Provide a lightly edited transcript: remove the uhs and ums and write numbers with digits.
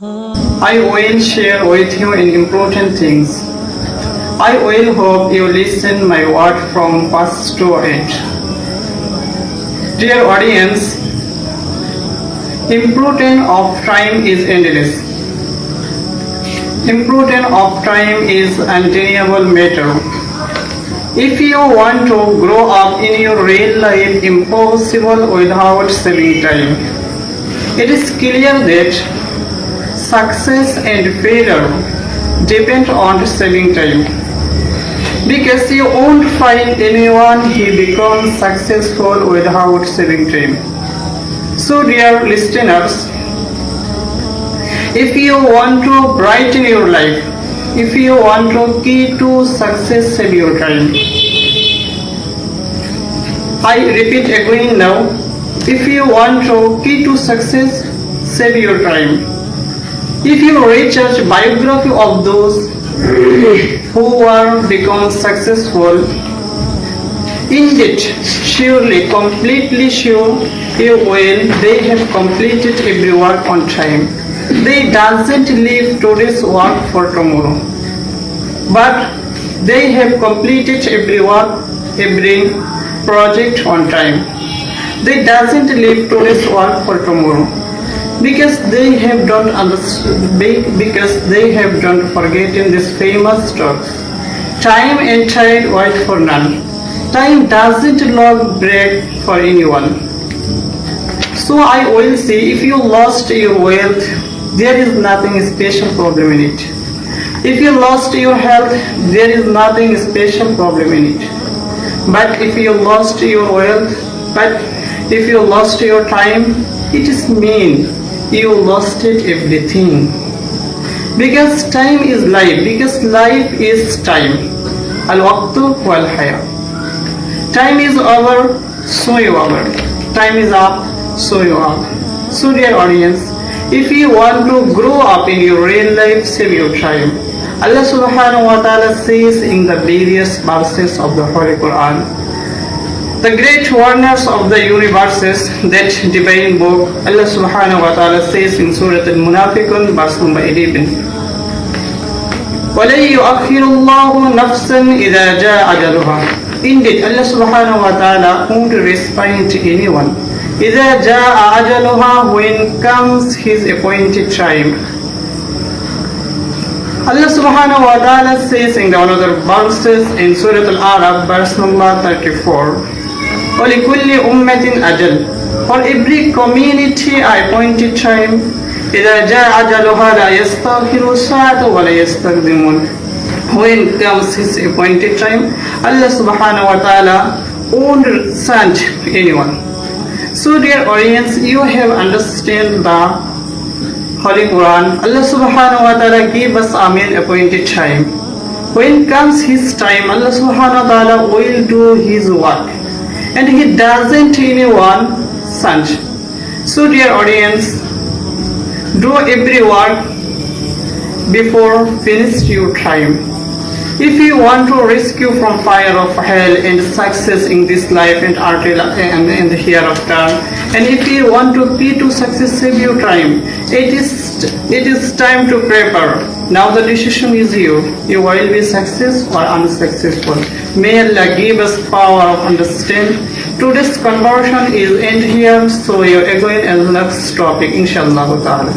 I will share with you in important things. I will hope you listen my word from first to end. Dear audience, importance of time is endless. Importance of time is undeniable matter. If you want to grow up in your real life, impossible without saving time. It is clear that success and failure depend on saving time. Because you won't find anyone who becomes successful without saving time. So dear listeners, if you want to brighten your life, if you want to key to success, save your time. I repeat again now, if you want to key to success, save your time. If you research biography of those who are become successful, indeed, surely, completely sure, you will, they have completed every work on time. They doesn't leave today's work for tomorrow, but they have completed every work, every project on time. They doesn't leave today's work for tomorrow, because they have don't forgotten this famous talk. Time and tide wait for none. Time doesn't log break for anyone. So I will say, if you lost your wealth, there is nothing special problem in it. If you lost your health, there is nothing special problem in it. But if you lost your wealth, but if you lost your time, it is mean you lost it everything. Because time is life, because life is time. Al-waqtu wal-haya. Time is over, so you over. Time is up, so you up. So dear audience, if you want to grow up in your real life, save your time. Allah subhanahu wa ta'ala says in the various verses of the Holy Quran, the great warners of the universes, that divine book, Allah subhanahu wa ta'ala says in Surah Al-Munafiqun, verse number 11, وَلَن يُؤَخِّرُ اللَّهُ نَفْسًا إِذَا جَاءَ أَجَلُهَا. Indeed, Allah subhanahu wa ta'ala won't respite anyone. إِذَا جَاءَ أَجَلُهَا, when comes his appointed time. Allah subhanahu wa ta'ala says in the another verses in Surah Al-Araf, verse number 34, وَلِكُلِّ أُمَّةٍ أَجَلٍ. For every community I appointed time. إِذَا جَاءَ أَجَلُهَا لَا يَسْتَأْخِرُ سَاعَةً وَلَا يَسْتَقْدِمُونَ. When comes his appointed time, Allah subhanahu wa ta'ala won't send anyone. So dear audience, you have understand the Holy Quran. Allah subhanahu wa ta'ala gave us a main appointed time. When comes his time, Allah subhanahu wa ta'ala will do his work, and he doesn't anyone send. So dear audience, do every work before finish your time. If you want to rescue from fire of hell and success in this life and the hereafter, and if you want to be to success, save your time. It is time to prepare. Now the decision is you. You will be successful or unsuccessful. May Allah give us power of understanding. Today's conversation is end here, so you are going as next topic, inshallah ta'ala.